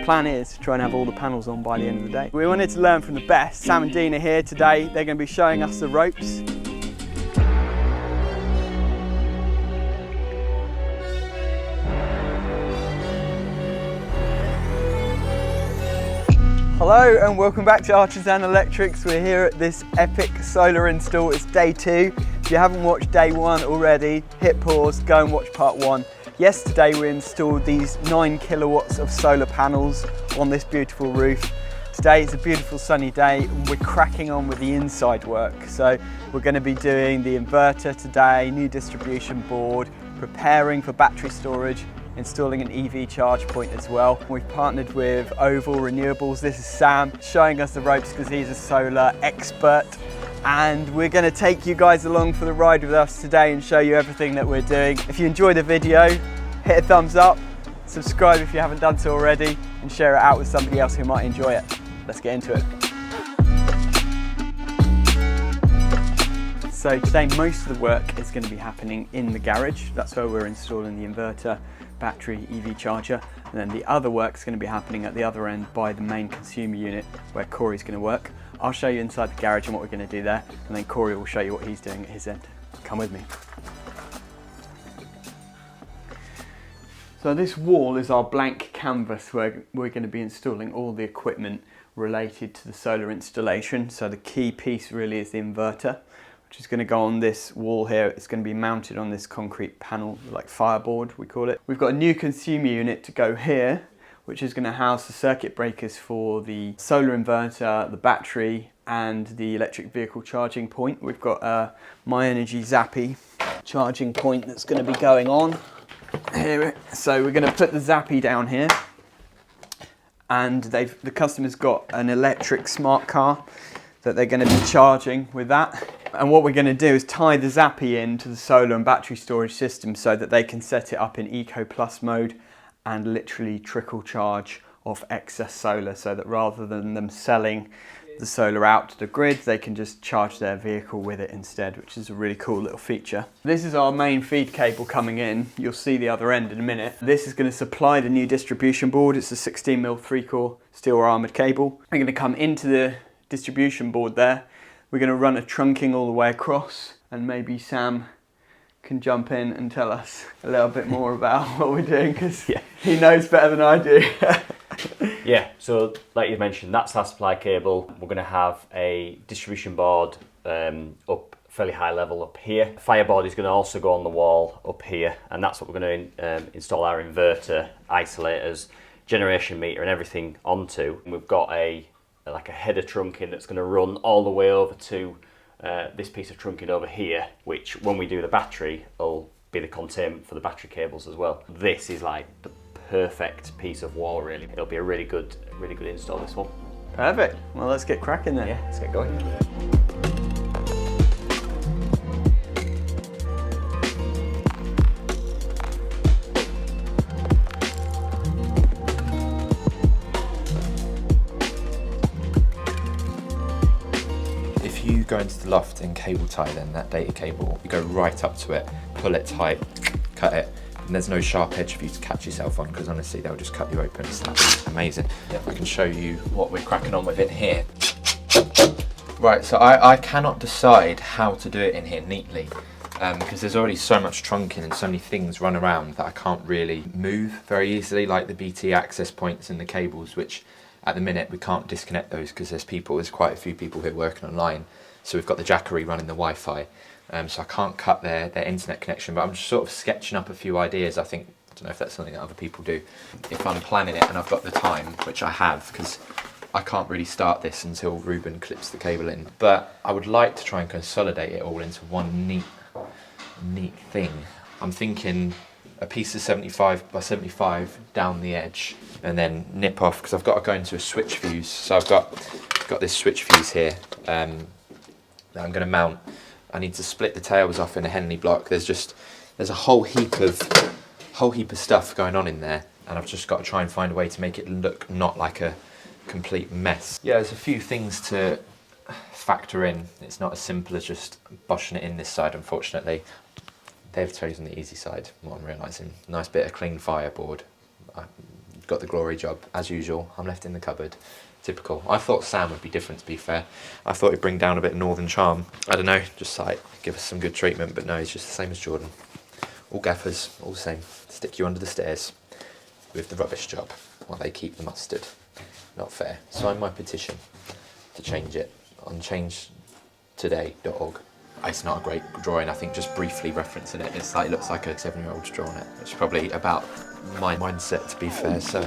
plan is to try and have all the panels on by the end of the day. We wanted to learn from the best. Sam and Dean are here today. They're going to be showing us the ropes. Hello and welcome back to Artisan Electrics. We're here at this epic solar install. It's day 2. If you haven't watched day 1 already, hit pause, go and watch part 1. Yesterday we installed these 9 kilowatts of solar panels on this beautiful roof. Today it's a beautiful sunny day and we're cracking on with the inside work. So we're going to be doing the inverter today, new distribution board, preparing for battery storage, installing an EV charge point as well. We've partnered with Oval Renewables. This is Sam showing us the ropes because he's a solar expert. And we're going to take you guys along for the ride with us today and show you everything that we're doing. If you enjoy the video, hit a thumbs up, subscribe if you haven't done so already, and share it out with somebody else who might enjoy it. Let's get into it. So today most of the work is going to be happening in the garage. That's where we're installing the inverter, battery, EV charger, and then the other work is going to be happening at the other end by the main consumer unit where Corey's going to work. I'll show you inside the garage and what we're going to do there, and then Corey will show you what he's doing at his end. Come with me. So this wall is our blank canvas where we're going to be installing all the equipment related to the solar installation. So the key piece really is the inverter, which is going to go on this wall here. It's going to be mounted on this concrete panel, like fireboard we call it. We've got a new consumer unit to go here, which is going to house the circuit breakers for the solar inverter, the battery, and the electric vehicle charging point. We've got a My Energy Zappy charging point that's going to be going on here. So we're going to put the Zappy down here, and the customer's got an electric smart car that they're going to be charging with that. And what we're going to do is tie the Zappy into the solar and battery storage system so that they can set it up in Eco Plus mode and literally trickle charge off excess solar, so that rather than them selling the solar out to the grid, they can just charge their vehicle with it instead, which is a really cool little feature. This is our main feed cable coming in. You'll see the other end in a minute. This is going to supply the new distribution board. It's a 16mm 3-core steel armoured cable. We're going to come into the distribution board there. We're going to run a trunking all the way across, and maybe Sam can jump in and tell us a little bit more about what we're doing, because he knows better than I do. Yeah, so like you mentioned, that's our supply cable. We're going to have a distribution board up fairly high level up here. Fireboard is going to also go on the wall up here, and that's what we're going to install our inverter, isolators, generation meter and everything onto. We've got like a header trunking that's going to run all the way over to this piece of trunking over here, which when we do the battery will be the containment for the battery cables as well. This is like the perfect piece of wall, really. It'll be a really good install, this one. Perfect. Well, let's get cracking then. Yeah, let's get going. If you go into the loft and cable tie then that data cable, you go right up to it, pull it tight, cut it, and there's no sharp edge for you to catch yourself on, because honestly they'll just cut you open. It's amazing. I can show you what we're cracking on with in here. Right, so I cannot decide how to do it in here neatly, because there's already so much trunking and so many things run around that I can't really move very easily, like the BT access points and the cables, which at the minute we can't disconnect those because there's quite a few people here working online. So we've got the Jackery running the Wi-Fi, so I can't cut their internet connection, but I'm just sort of sketching up a few ideas. I don't know if that's something that other people do. If I'm planning it and I've got the time, which I have, because I can't really start this until Ruben clips the cable in, but I would like to try and consolidate it all into one neat thing. I'm thinking a piece of 75 by 75 down the edge, and then nip off, because I've got to go into a switch fuse. So I've got this switch fuse here that I'm going to mount. I need to split the tails off in a Henley block. There's a whole heap of stuff going on in there, and I've just got to try and find a way to make it look not like a complete mess. Yeah, there's a few things to factor in. It's not as simple as just boshing it in this side, unfortunately. They've chosen the easy side, what I'm realising. Nice bit of clean fireboard. got the glory job, as usual. I'm left in the cupboard. Typical. I thought Sam would be different, to be fair. I thought he'd bring down a bit of northern charm. I don't know, just like give us some good treatment, but no, he's just the same as Jordan. All gaffers, all the same. Stick you under the stairs with the rubbish job while they keep the mustard. Not fair. Sign my petition to change it on changetoday.org. It's not a great drawing, I think just briefly referencing it, it's like, it looks like a 7-year-old's drawn it, which is probably about my mindset, to be fair, so.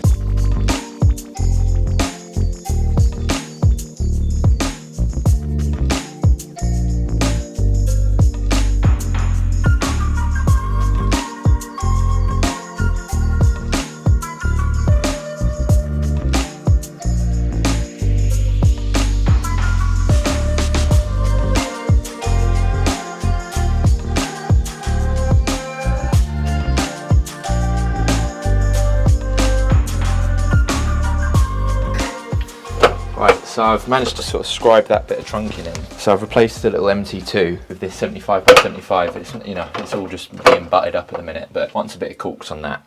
So I've managed to sort of scribe that bit of trunking in. So I've replaced the little MT2 with this 75 by 75. It's, you know, it's all just being butted up at the minute, but once a bit of caulk's on that,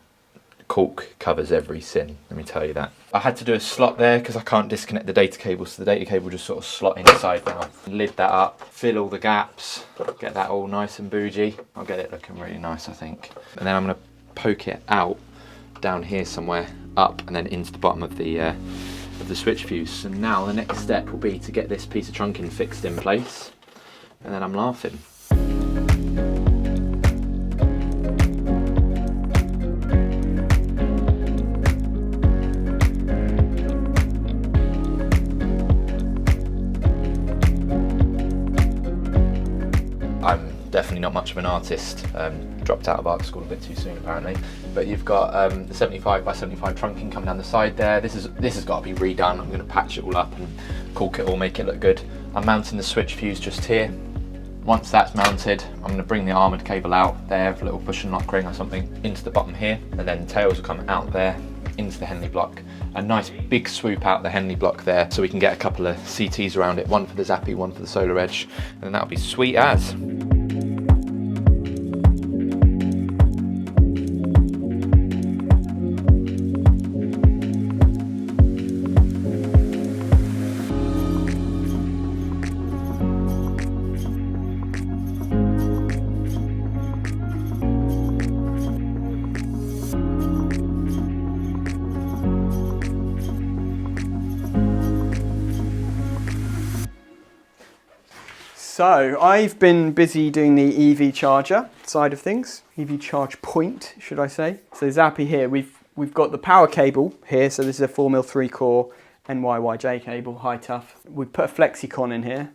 caulk covers every sin, let me tell you that. I had to do a slot there because I can't disconnect the data cable, so the data cable just sort of slot inside now. Lid that up, fill all the gaps, get that all nice and bougie. I'll get it looking really nice, I think. And then I'm gonna poke it out down here somewhere, up and then into the bottom of the switch fuse. So now the next step will be to get this piece of trunking fixed in place, and then I'm laughing. I'm definitely not much of an artist. Dropped out of art school a bit too soon apparently. But you've got the 75 by 75 trunking coming down the side there. This has got to be redone. I'm going to patch it all up and caulk it all, make it look good. I'm mounting the switch fuse just here. Once that's mounted, I'm going to bring the armoured cable out there, a little push and lock ring or something, into the bottom here, and then the tails will come out there into the Henley block. A nice big swoop out the Henley block there, so we can get a couple of CTs around it, one for the Zappy, one for the Solar Edge, and then that'll be sweet as. So I've been busy doing the EV charger side of things, EV charge point, should I say. So Zappy here, we've got the power cable here. So this is a 4mm 3-core NYYJ cable, high tough. We've put a FlexiCon in here,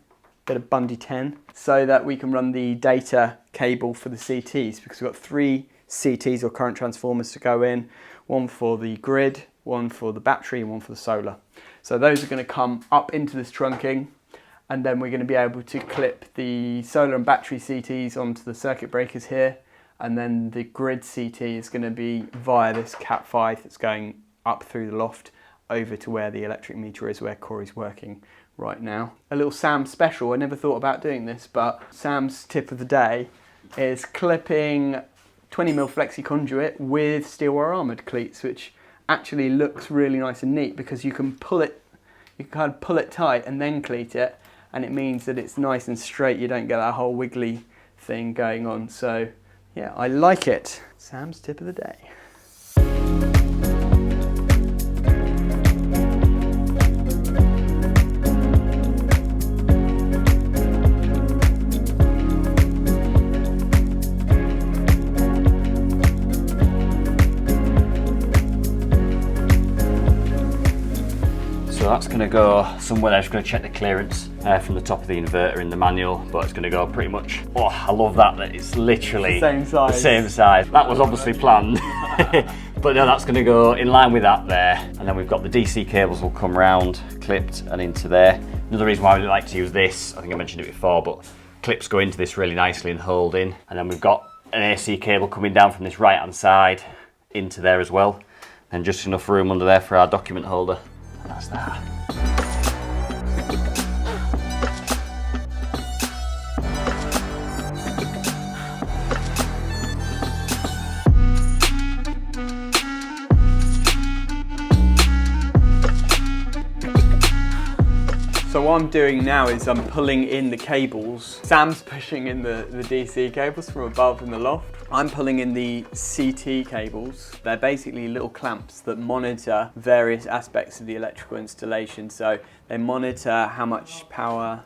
bit of Bundy 10, so that we can run the data cable for the CTs, because we've got 3 CTs or current transformers to go in, one for the grid, one for the battery, and one for the solar. So those are going to come up into this trunking, and then we're going to be able to clip the solar and battery CTs onto the circuit breakers here, and then the grid CT is going to be via this Cat5 that's going up through the loft over to where the electric meter is, where Corey's working right now. A little Sam special, I never thought about doing this, but Sam's tip of the day is clipping 20mm flexi conduit with steel wire armoured cleats, which actually looks really nice and neat because you can pull it, you can kind of pull it tight and then cleat it, and it means that it's nice and straight. You don't get that whole wiggly thing going on. So yeah, I like it. Sam's tip of the day. So that's going to go somewhere. I'm just going to check the clearance from the top of the inverter in the manual, but it's going to go pretty much. Oh, I love that it's literally the same size. That was obviously planned. But no, that's going to go in line with that there. And then we've got the DC cables will come round, clipped and into there. Another reason why I would like to use this, I think I mentioned it before, but clips go into this really nicely and hold in. And then we've got an AC cable coming down from this right hand side into there as well. And just enough room under there for our document holder. And that's that. So what I'm doing now is I'm pulling in the cables. Sam's pushing in the DC cables from above in the loft. I'm pulling in the CT cables. They're basically little clamps that monitor various aspects of the electrical installation. So they monitor how much power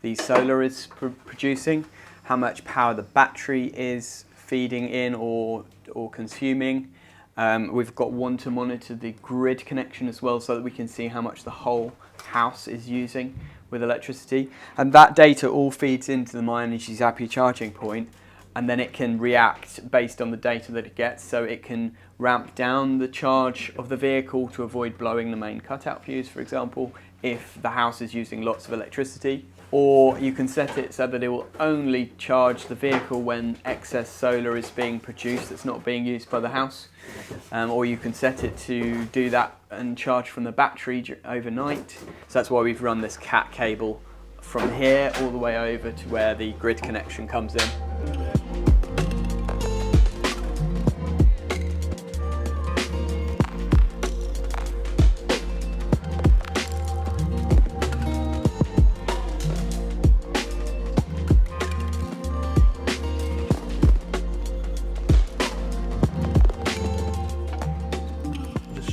the solar is producing, how much power the battery is feeding in or consuming. We've got one to monitor the grid connection as well, so that we can see how much the whole house is using with electricity. And that data all feeds into the My Energy Zappy charging point, and then it can react based on the data that it gets. So it can ramp down the charge of the vehicle to avoid blowing the main cutout fuse, for example, if the house is using lots of electricity. Or you can set it so that it will only charge the vehicle when excess solar is being produced that's not being used by the house. Or you can set it to do that and charge from the battery overnight. So that's why we've run this cat cable from here all the way over to where the grid connection comes in.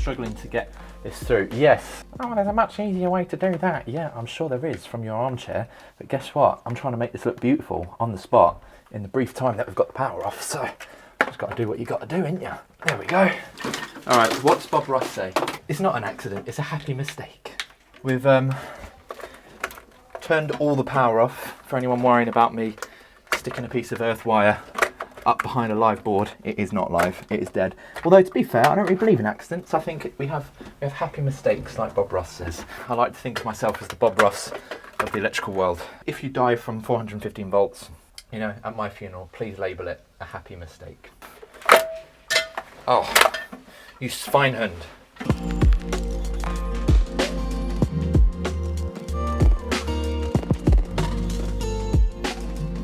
Struggling to get this through. Yes. Oh, there's a much easier way to do that. Yeah, I'm sure there is from your armchair. But guess what? I'm trying to make this look beautiful on the spot in the brief time that we've got the power off. So just got to do what you got to do, ain't you? There we go. All right. What's Bob Ross say? It's not an accident. It's a happy mistake. We've turned all the power off. For anyone worrying about me sticking a piece of earth wire up behind a live board, it is not live, it is dead. Although to be fair, I don't really believe in accidents. I think we have happy mistakes, like Bob Ross says. I like to think of myself as the Bob Ross of the electrical world. If you die from 415 volts, you know, at my funeral, please label it a happy mistake. Oh, you swinehund.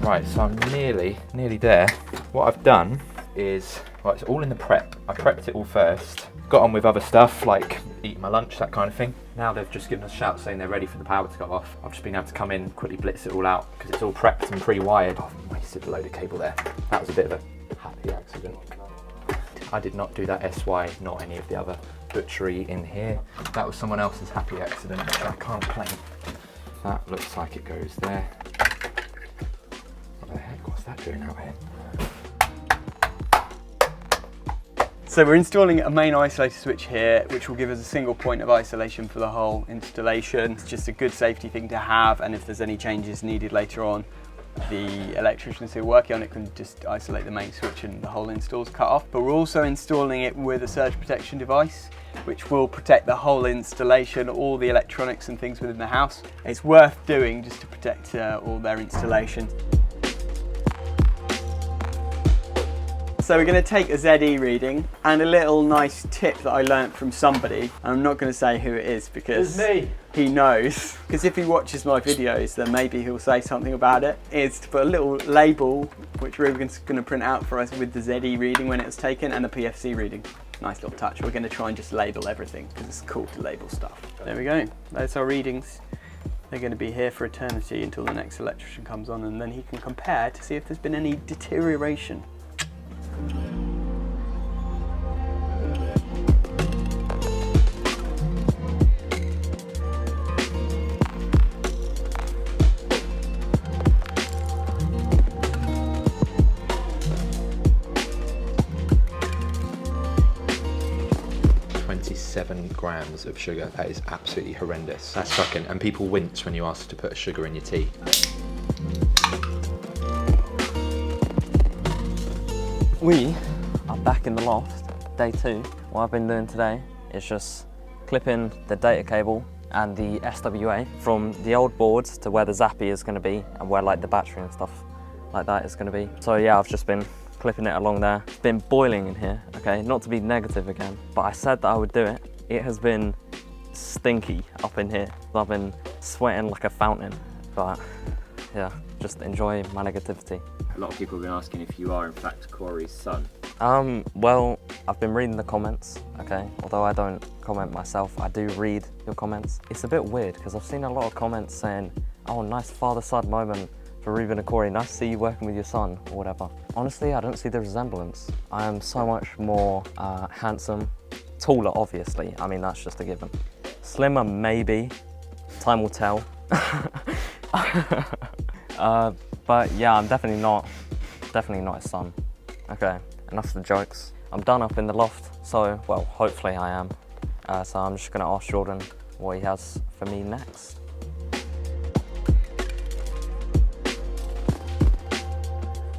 Right, so I'm nearly there. What I've done is, right, it's all in the prep. I prepped it all first, got on with other stuff like eating my lunch, that kind of thing. Now they've just given us a shout saying they're ready for the power to go off. I've just been able to come in, quickly blitz it all out because it's all prepped and pre-wired. Oh, I've wasted a load of cable there. That was a bit of a happy accident. I did not do that SY, not any of the other butchery in here. That was someone else's happy accident, which I can't claim. That looks like it goes there. What the heck, what's that doing out here? So we're installing a main isolator switch here, which will give us a single point of isolation for the whole installation. It's just a good safety thing to have, and if there's any changes needed later on, the electricians who are working on it can just isolate the main switch and the whole install's cut off. But we're also installing it with a surge protection device, which will protect the whole installation, all the electronics and things within the house. It's worth doing just to protect all their installations. So we're going to take a ZE reading, and a little nice tip that I learnt from somebody. I'm not going to say who it is because he knows. Because if he watches my videos, then maybe he'll say something about it. Is to put a little label, which Ruben's going to print out for us with the ZE reading when it's taken and the PFC reading. Nice little touch. We're going to try and just label everything because it's cool to label stuff. There we go. Those are readings. They're going to be here for eternity until the next electrician comes on, and then he can compare to see if there's been any deterioration. Grams of sugar. That is absolutely horrendous. That's shocking, and people wince when you ask to put sugar in your tea. We are back in the loft, day 2. What I've been doing today is just clipping the data cable and the SWA from the old boards to where the Zappy is going to be and where like the battery and stuff like that is going to be. So yeah, I've just been clipping it along there. It's been boiling in here, okay? Not to be negative again, but I said that I would do it. It has been stinky up in here. I've been sweating like a fountain, but yeah, just enjoy my negativity. A lot of people have been asking if you are in fact Corey's son. Well, I've been reading the comments, okay? Although I don't comment myself, I do read your comments. It's a bit weird because I've seen a lot of comments saying, oh, nice father-son moment for Ruben and Corey, nice to see you working with your son, or whatever. Honestly, I don't see the resemblance. I am so much more handsome, taller, obviously. I mean, that's just a given. Slimmer, maybe. Time will tell. But yeah, I'm definitely not his son. Okay, enough of the jokes. I'm done up in the loft, so, well, hopefully I am. So I'm just gonna ask Jordan what he has for me next.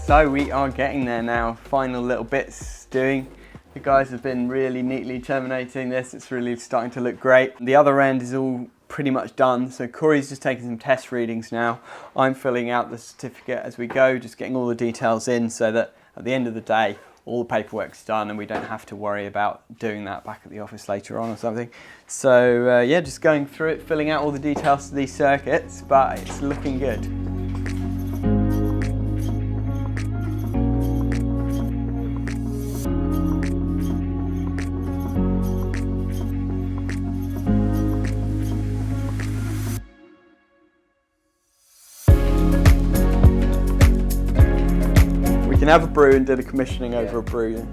So we are getting there now, final little bits doing. The guys have been really neatly terminating this, it's really starting to look great. The other end is all pretty much done, so Corey's just taking some test readings now. I'm filling out the certificate as we go, just getting all the details in so that at the end of the day, all the paperwork's done and we don't have to worry about doing that back at the office later on or something. So yeah, just going through it, filling out all the details to these circuits, but it's looking good. Have a brew and did a commissioning over a brew.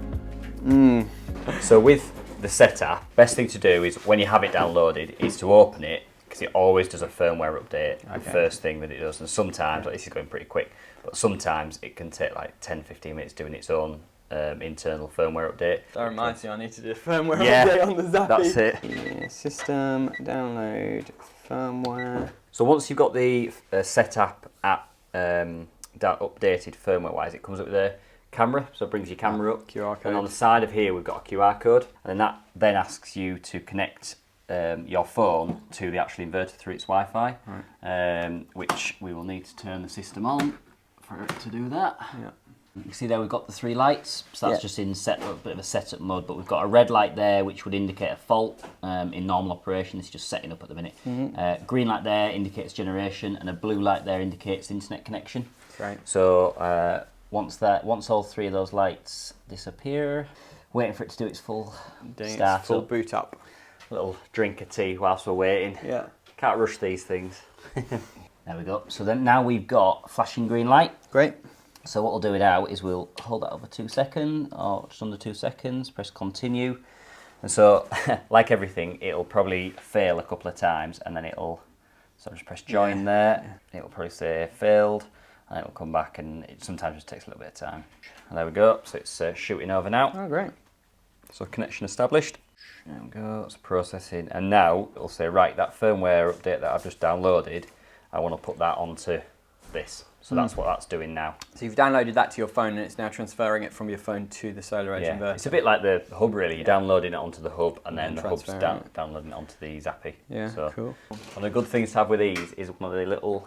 So with the setup, best thing to do is when you have it downloaded is to open it, because it always does a firmware update the first thing that it does, and sometimes, like this is going pretty quick, but sometimes it can take like 10-15 minutes doing its own internal firmware update. That reminds me, I need to do a firmware update on the Zappy. That's it. Yeah, system, download, firmware. So once you've got the setup app updated firmware wise, it comes up with a camera, so it brings your camera up. QR code. And on the side of here we've got a QR code, and that then asks you to connect your phone to the actual inverter through its Wi-Fi, which we will need to turn the system on for it to do that. Yeah. You can see there we've got the 3 lights, so that's just in a bit of a setup mode, but we've got a red light there which would indicate a fault in normal operation. This is just setting up at the minute. Green light there indicates generation, and a blue light there indicates internet connection. Right. So once all 3 of those lights disappear, waiting for it to do its full start full up. boot up. A little drink of tea whilst we're waiting. Yeah. Can't rush these things. There we go. So then now we've got flashing green light. Great. So what we'll do now is we'll hold that over 2 seconds, or just under 2 seconds, press continue. And so, like everything, it'll probably fail a couple of times, and then it'll, so just press join there, it'll probably say failed, and it'll come back, and it sometimes just takes a little bit of time. And there we go, so it's shooting over now. Oh, great. So connection established. There we go, it's processing, and now it'll say, right, that firmware update that I've just downloaded, I want to put that onto this. So that's what that's doing now. So you've downloaded that to your phone and it's now transferring it from your phone to the Solar Edge inverter. It's a bit like the hub really. You're downloading it onto the hub and then the hub's downloading it onto the Zappy. Yeah, so, cool. One of the good things to have with these is one of the little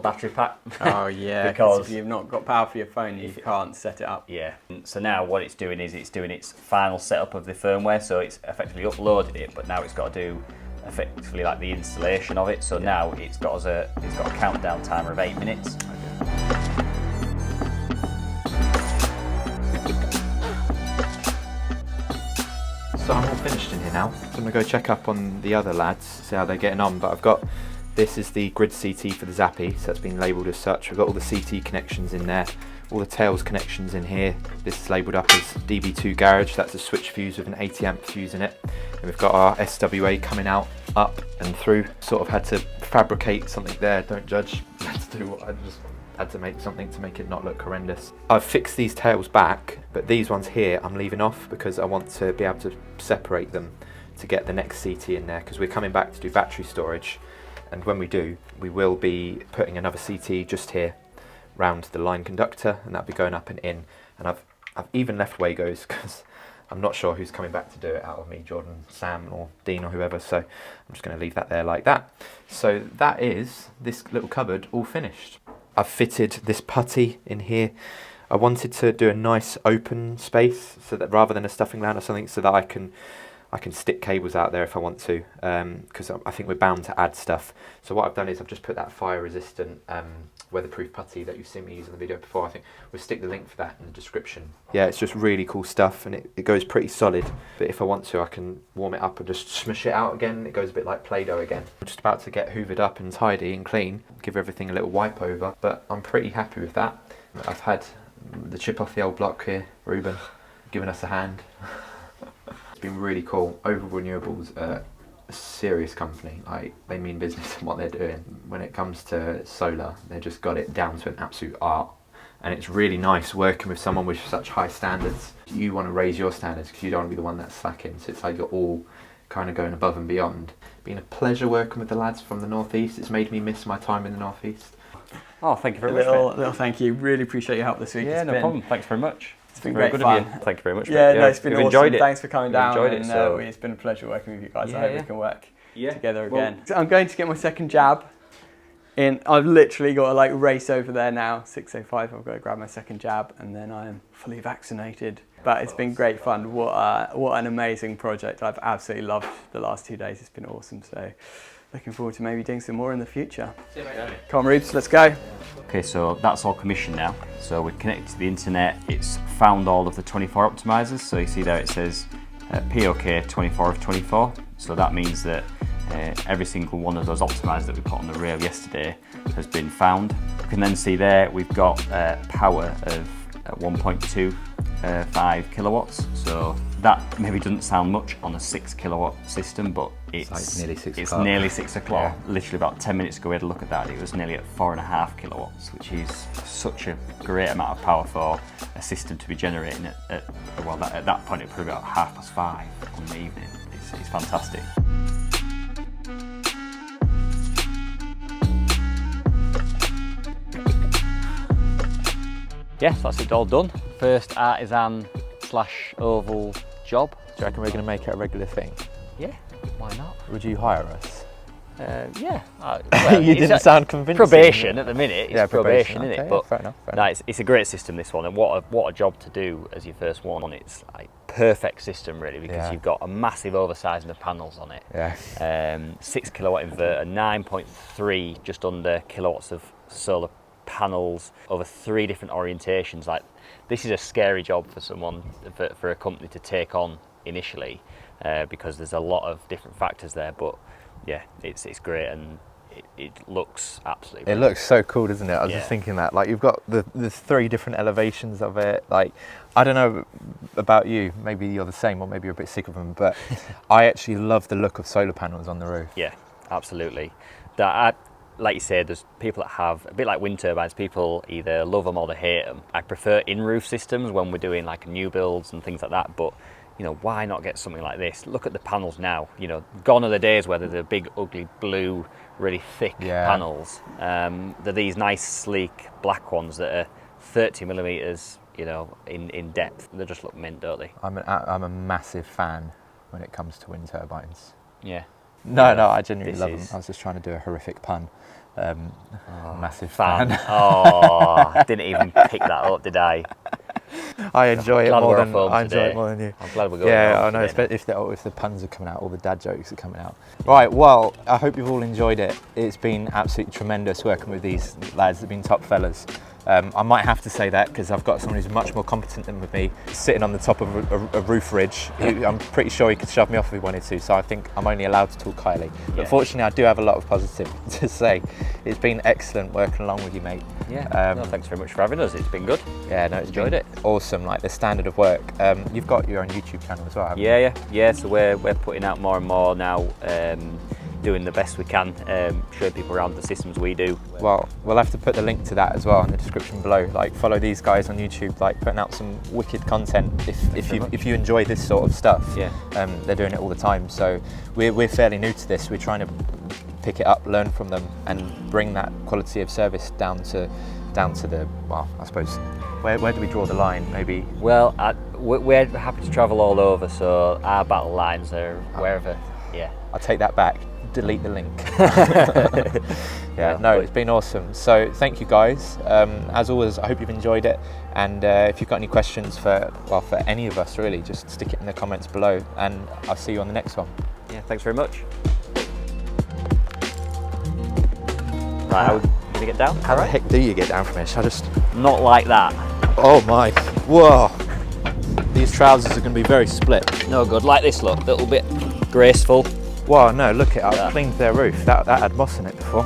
battery pack. Oh yeah, because if you've not got power for your phone, you can't set it up. Yeah. So now what it's doing is it's doing its final setup of the firmware. So it's effectively uploaded it, but now it's got to do effectively like the installation of it. So now it's got a countdown timer of 8 minutes. So I'm all finished in here now. So I'm gonna go check up on the other lads, see how they're getting on. But I've got, this is the grid CT for the Zappy, so it's been labelled as such. We've got all the CT connections in there, all the tails connections in here. This is labelled up as DB2 garage, that's a switch fuse with an 80 amp fuse in it. And we've got our SWA coming out, up and through. Sort of had to fabricate something there, don't judge. Let's do what I just had to make something to make it not look horrendous. I've fixed these tails back, but these ones here I'm leaving off because I want to be able to separate them to get the next CT in there, because we're coming back to do battery storage, and when we do, we will be putting another CT just here round the line conductor, and that'll be going up and in. And I've even left Wagos because I'm not sure who's coming back to do it out of me, Jordan, Sam or Dean or whoever, so I'm just going to leave that there like that. So that is this little cupboard all finished. I've fitted this putty in here. I wanted to do a nice open space, so that rather than a stuffing lounge or something, so that I can I can stick cables out there if I want to, because I think we're bound to add stuff. So what I've done is I've just put that fire resistant weatherproof putty that you've seen me use in the video before. I think we'll stick the link for that in the description. Yeah, it's just really cool stuff, and it goes pretty solid. But if I want to, I can warm it up and just smush it out again. It goes a bit like Play-Doh again. I'm just about to get hoovered up and tidy and clean, give everything a little wipe over, but I'm pretty happy with that. I've had the chip off the old block here, Ruben, giving us a hand. It's been really cool. Overall Renewables are a serious company. Like, they mean business in what they're doing. When it comes to solar, they just got it down to an absolute art. And it's really nice working with someone with such high standards. You want to raise your standards because you don't want to be the one that's slacking. So it's like you're all kind of going above and beyond. It's been a pleasure working with the lads from the Northeast. It's made me miss my time in the Northeast. Oh, thank you very much. Little thank you. Really appreciate your help this week. Yeah, no problem. Thanks very much. It's been very great good fun. of you. Thank you very much. Yeah, mate. no, it's been We've awesome. enjoyed it. Thanks for coming down. Enjoyed it, and, so. it's been a pleasure working with you guys. Yeah, I hope yeah. we can work Yeah. together Well, again. So I'm going to get my second jab in. I've literally got to like race over there now. 6:05. I've got to grab my second jab, and then I am fully vaccinated. But it's been great fun. What an amazing project. I've absolutely loved the last 2 days. It's been awesome. So looking forward to maybe doing some more in the future. Come on, Rubes, let's go. Okay, so that's all commissioned now. So we're connected to the internet. It's found all of the 24 optimizers. So you see there it says POK 24 of 24. So that means that every single one of those optimizers that we put on the rail yesterday has been found. You can then see there we've got power of 1.25 kilowatts. So that maybe doesn't sound much on a 6 kilowatt system, but it's like nearly 6 it's o'clock. nearly 6 o'clock. Yeah. Literally about 10 minutes ago we had a look at that. It was nearly at 4.5 kilowatts, which is such a great amount of power for a system to be generating at that point it probably about 5:30 on the evening. It's fantastic. Yes, that's it all done. First artisan / oval job. Do you reckon we're going to make it a regular thing? Yeah, why not? Would you hire us? Yeah. Well, You didn't sound convincing. Probation at the minute. It's probation, isn't okay, it? But fair enough. no, it's a great system, this one, and what a job to do as your first one. It's like perfect system really, because you've got a massive oversizing of panels on it. Yeah. 6 kilowatt inverter, 9.3 just under kilowatts of solar panels over 3 different orientations. Like, this is a scary job for someone, for a company to take on initially, because there's a lot of different factors there. But yeah, it's great, and it looks absolutely It brilliant. looks so cool, doesn't it? I was Yeah. just thinking that, like, you've got the 3 different elevations of it. Like, I don't know about you, maybe you're the same, or maybe you're a bit sick of them, but I actually love the look of solar panels on the roof. Yeah, absolutely. Like you said, there's people that have, a bit like wind turbines, people either love them or they hate them. I prefer in-roof systems when we're doing like new builds and things like that, but you know, why not get something like this? Look at the panels now. You know, gone are the days where they're the big, ugly, blue, really thick panels. They're these nice, sleek, black ones that are 30 millimeters, you know, in depth. They just look mint, don't they? I'm a massive fan when it comes to wind turbines. Yeah. No, I genuinely love them. is- I was just trying to do a horrific pun. Massive Fan. fan. Oh, I didn't even pick that up, did I? I enjoy it Glad more we're than off home I enjoy today. it more than you. I'm glad we're going Yeah, home I know. today. If the puns are coming out, all the dad jokes are coming out. Right. Well, I hope you've all enjoyed it. It's been absolutely tremendous working with these lads. They've been top fellas. I might have to say that because I've got someone who's much more competent than with me, sitting on the top of a roof ridge. I'm pretty sure he could shove me off if he wanted to, so I think I'm only allowed to talk highly. But fortunately, I do have a lot of positive to say. It's been excellent working along with you, mate. Yeah, no, thanks very much for having us. It's been good. Yeah, no, it's Enjoyed been it. awesome, like the standard of work. You've got your own YouTube channel as well, haven't you? Yeah. So we're putting out more and more now, doing the best we can, showing people around the systems we do. Well, we'll have to put the link to that as well in the description below. Like, follow these guys on YouTube, like putting out some wicked content. If you enjoy this sort of stuff, they're doing it all the time. So we're fairly new to this. We're trying to pick it up, learn from them, and bring that quality of service down to the, well, I suppose, where do we draw the line? Maybe. Well, we're happy to travel all over, so our battle lines are wherever. Yeah. I'll take that back. delete the link. Yeah, no, it's been awesome. So thank you guys. As always, I hope you've enjoyed it. And if you've got any questions for any of us really, just stick it in the comments below, and I'll see you on the next one. Yeah, thanks very much. Right, how are we gonna get down? How the heck do you get down from here? Shall I just... Not like that. Oh my, whoa. These trousers are gonna be very split. No good, like this look, little bit graceful. Wow, no, look it, I've cleaned their roof. That had moss in it before.